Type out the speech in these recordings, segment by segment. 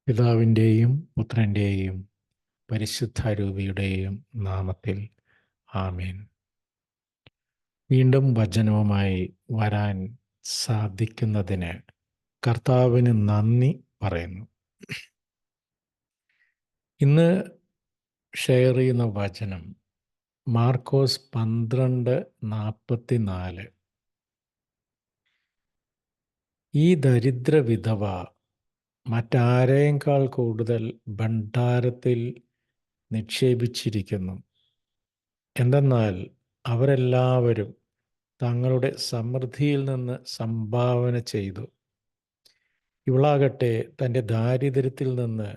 പിതാവിൻ്റെയും പുത്രൻ്റെയും പരിശുദ്ധാരൂപിയുടെയും നാമത്തിൽ ആമേൻ. വീണ്ടും വചനവുമായി വരാൻ സാധിക്കുന്നതിന് കർത്താവിന് നന്ദി പറയുന്നു. ഇന്ന് ഷെയർ ചെയ്യുന്ന വചനം മാർക്കോസ് 12:44. ഈ ദരിദ്ര വിധവ മറ്റാരേക്കാൾ കൂടുതൽ ഭണ്ഡാരത്തിൽ നിക്ഷേപിച്ചിരിക്കുന്നു. എന്തെന്നാൽ അവരെല്ലാവരും തങ്ങളുടെ സമൃദ്ധിയിൽ നിന്ന് സംഭാവന ചെയ്തു. ഇവളാകട്ടെ തൻ്റെ ദാരിദ്ര്യത്തിൽ നിന്ന്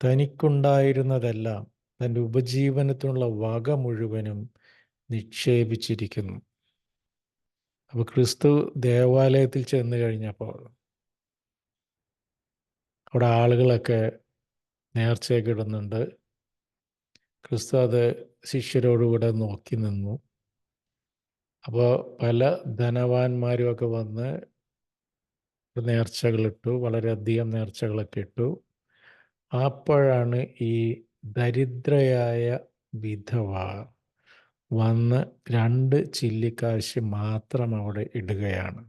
തനിക്കുണ്ടായിരുന്നതെല്ലാം തൻ്റെ ഉപജീവനത്തിനുള്ള വക മുഴുവനും നിക്ഷേപിച്ചിരിക്കുന്നു. അപ്പോൾ ക്രിസ്തു ദേവാലയത്തിൽ ചെന്ന് കഴിഞ്ഞപ്പോൾ അവിടെ ആളുകളൊക്കെ നേർച്ചയൊക്കെ ഇടുന്നുണ്ട്. ക്രിസ്തു അത് ശിഷ്യരോടുകൂടെ നോക്കി നിന്നു. അപ്പോൾ പല ധനവാന്മാരുമൊക്കെ വന്ന് നേർച്ചകളിട്ടു, വളരെയധികം നേർച്ചകളൊക്കെ ഇട്ടു. അപ്പോഴാണ് ഈ ദരിദ്രയായ വിധവ വന്ന് 2 ചില്ലിക്കാശ് മാത്രം അവിടെ ഇടുകയാണ്.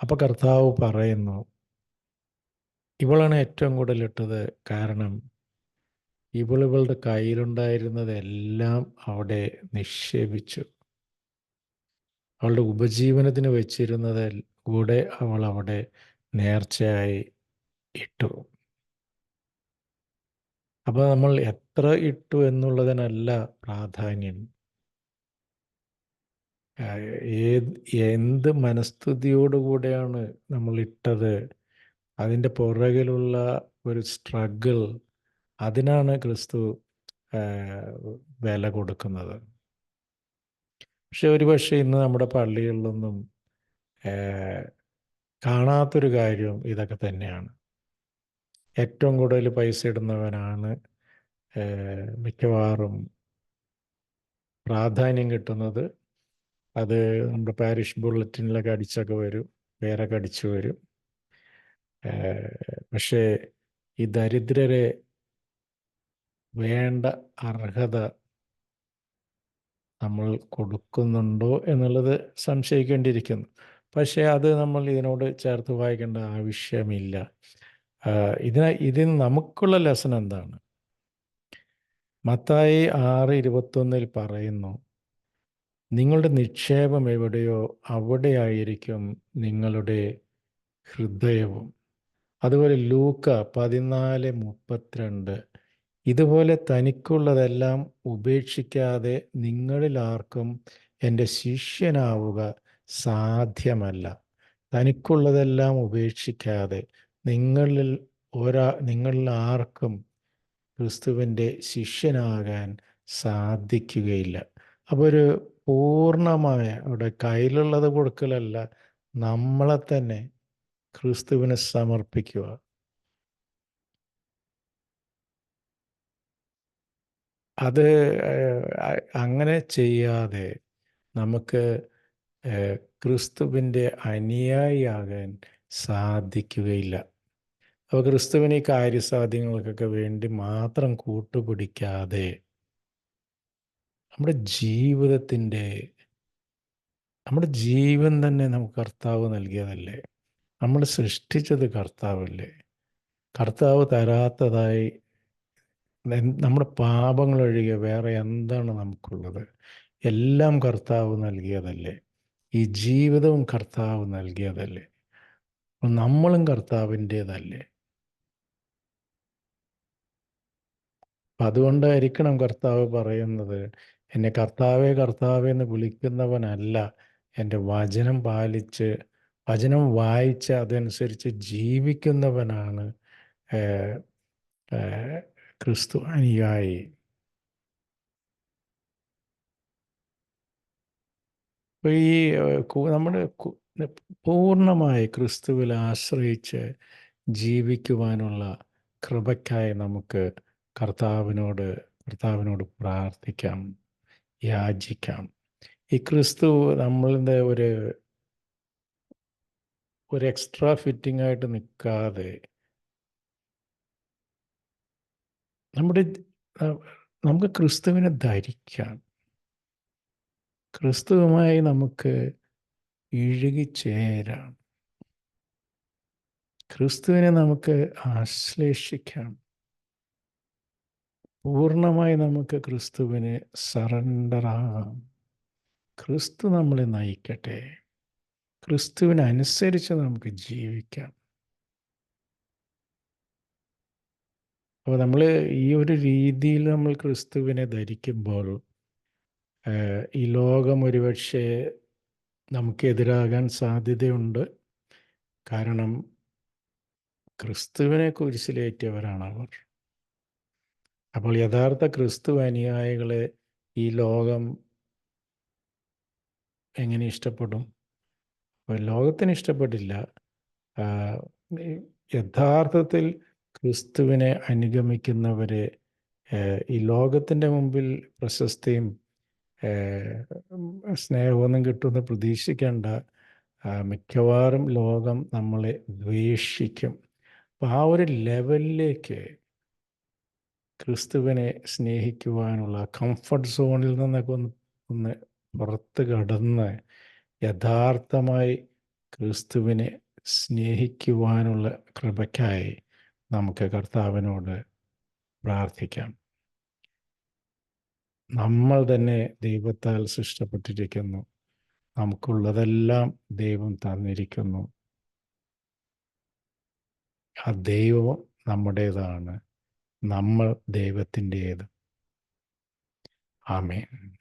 അപ്പോൾ കർത്താവ് പറയുന്നു, ഇവളാണ് ഏറ്റവും കൂടുതൽ ഇട്ടത്. കാരണം ഇവളുടെ കയ്യിലുണ്ടായിരുന്നതെല്ലാം അവിടെ നിക്ഷേപിച്ചു. അവളുടെ ഉപജീവനത്തിന് വെച്ചിരുന്നത് കൂടെ അവൾ അവിടെ നേർച്ചയായി ഇട്ടു. അപ്പോൾ നമ്മൾ എത്ര ഇട്ടു എന്നുള്ളതിനല്ല പ്രാധാന്യം, എന്ത് മനസ്ഥിതിയോടുകൂടെയാണ് നമ്മൾ ഇട്ടത്, അതിൻ്റെ പുറകിലുള്ള ഒരു സ്ട്രഗിൾ, അതിനാണ് ക്രിസ്തു വില കൊടുക്കുന്നത്. പക്ഷെ ഒരുപക്ഷെ ഇന്ന് നമ്മുടെ പള്ളികളിലൊന്നും കാണാത്തൊരു കാര്യം ഇതൊക്കെ തന്നെയാണ്. ഏറ്റവും കൂടുതൽ പൈസ ഇടുന്നവനാണ് മിക്കവാറും പ്രാധാന്യം കിട്ടുന്നത്. അത് നമ്മുടെ പാരിഷ് ബുള്ളറ്റിനിലൊക്കെ അടിച്ചൊക്കെ വരും, പേരൊക്കെ അടിച്ചു വരും. പക്ഷേ ഈ ദരിദ്രരെ വേണ്ട അർഹത നമ്മൾ കൊടുക്കുന്നുണ്ടോ എന്നുള്ളത് സംശയിക്കേണ്ടിയിരിക്കുന്നു. പക്ഷേ അത് നമ്മൾ ഇതിനോട് ചേർത്ത് വായിക്കേണ്ട ആവശ്യമില്ല. ഇതിന് നമുക്കുള്ള ലെസൺ എന്താണ്? മത്തായി 6:21 പറയുന്നു, നിങ്ങളുടെ നിക്ഷേപം എവിടെയോ അവിടെയായിരിക്കും നിങ്ങളുടെ ഹൃദയവും. അതുപോലെ ലൂക്ക 14:32, ഇതുപോലെ തനിക്കുള്ളതെല്ലാം ഉപേക്ഷിക്കാതെ നിങ്ങളിൽ ആർക്കും എൻ്റെ ശിഷ്യനാവുക സാധ്യമല്ല. തനിക്കുള്ളതെല്ലാം ഉപേക്ഷിക്കാതെ നിങ്ങളിൽ ആർക്കും ക്രിസ്തുവിൻ്റെ ശിഷ്യനാകാൻ സാധിക്കുകയില്ല. അപ്പോൾ ഒരു പൂർണ്ണമായ അവിടെ കയ്യിലുള്ളത് കൊടുക്കലല്ല, നമ്മളെ തന്നെ ക്രിസ്തുവിന് സമർപ്പിക്കുക. അത് അങ്ങനെ ചെയ്യാതെ നമുക്ക് ക്രിസ്തുവിൻ്റെ അനുയായിയാകാൻ സാധിക്കുകയില്ല. അപ്പോൾ ക്രിസ്തുവിന് ഈ കാര്യസാധ്യങ്ങൾക്കൊക്കെ വേണ്ടി മാത്രം കൂട്ടുപിടിക്കാതെ നമ്മുടെ ജീവൻ തന്നെ നമുക്ക് കർത്താവ് നൽകിയതല്ലേ. നമ്മൾ സൃഷ്ടിച്ചത് കർത്താവല്ലേ. കർത്താവ് തരാത്തതായി നമ്മുടെ പാപങ്ങളൊഴികെ വേറെ എന്താണ് നമുക്കുള്ളത്? എല്ലാം കർത്താവ് നൽകിയതല്ലേ. ഈ ജീവിതവും കർത്താവ് നൽകിയതല്ലേ. നമ്മളും കർത്താവിൻ്റേതല്ലേ. അതുകൊണ്ടായിരിക്കണം കർത്താവ് പറയുന്നത്, എന്നെ കർത്താവേ കർത്താവേ എന്ന് വിളിക്കുന്നവനല്ല, എൻ്റെ വചനം പാലിച്ച് വചനം വായിച്ച് അതനുസരിച്ച് ജീവിക്കുന്നവനാണ് ക്രിസ്തു അനുയായി. അപ്പോൾ ഈ നമ്മുടെ പൂർണ്ണമായി ക്രിസ്തുവിൽ ആശ്രയിച്ച് ജീവിക്കുവാനുള്ള കൃപയ്ക്കായി നമുക്ക് കർത്താവിനോട് പ്രാർത്ഥിക്കാം, യാചിക്കാം. ഈ ക്രിസ്തു നമ്മളുടെ ഒരു എക്സ്ട്രാ ഫിറ്റിംഗ് ആയിട്ട് നിൽക്കാതെ നമ്മുടെ നമുക്ക് ക്രിസ്തുവിനെ ധരിക്കാം. ക്രിസ്തുവുമായി നമുക്ക് ഇഴുകിച്ചേരാം. ക്രിസ്തുവിനെ നമുക്ക് ആശ്ലേഷിക്കാം. പൂർണ്ണമായി നമുക്ക് ക്രിസ്തുവിന് സറണ്ടറാകാം. ക്രിസ്തു നമ്മളെ നയിക്കട്ടെ. ക്രിസ്തുവിനനുസരിച്ച് നമുക്ക് ജീവിക്കാം. അപ്പോൾ നമ്മൾ ഈ ഒരു രീതിയിൽ നമ്മൾ ക്രിസ്തുവിനെ ധരിക്കുമ്പോൾ ഈ ലോകം ഒരുപക്ഷെ നമുക്കെതിരാകാൻ സാധ്യതയുണ്ട്. കാരണം ക്രിസ്തുവിനെ കുരിശിലേറ്റിയവരാണവർ. അപ്പോൾ യഥാർത്ഥ ക്രിസ്തു അനുയായികളെ ഈ ലോകം എങ്ങനെ ഇഷ്ടപ്പെടും? അപ്പോൾ ലോകത്തിന് ഇഷ്ടപ്പെട്ടില്ല. യഥാർത്ഥത്തിൽ ക്രിസ്തുവിനെ അനുഗമിക്കുന്നവരെ ഈ ലോകത്തിൻ്റെ മുമ്പിൽ പ്രശസ്തിയും സ്നേഹമൊന്നും കിട്ടുമെന്ന് പ്രതീക്ഷിക്കേണ്ട. മിക്കവാറും ലോകം നമ്മളെ ദ്വേഷിക്കും. അപ്പം ആ ഒരു ലെവലിലേക്ക് ക്രിസ്തുവിനെ സ്നേഹിക്കുവാനുള്ള കംഫർട്ട് സോണിൽ നിന്നൊക്കെ ഒന്ന് പുറത്ത് കടന്ന് യഥാർത്ഥമായി ക്രിസ്തുവിനെ സ്നേഹിക്കുവാനുള്ള കൃപയ്ക്കായി നമുക്ക് കർത്താവിനോട് പ്രാർത്ഥിക്കാം. നമ്മൾ തന്നെ ദൈവത്താൽ സൃഷ്ടപ്പെട്ടിരിക്കുന്നു. നമുക്കുള്ളതെല്ലാം ദൈവം തന്നിരിക്കുന്നു. ആ ദൈവം നമ്മുടേതാണ്, നമ്മൾ ദൈവത്തിൻ്റേത്. ആമേൻ.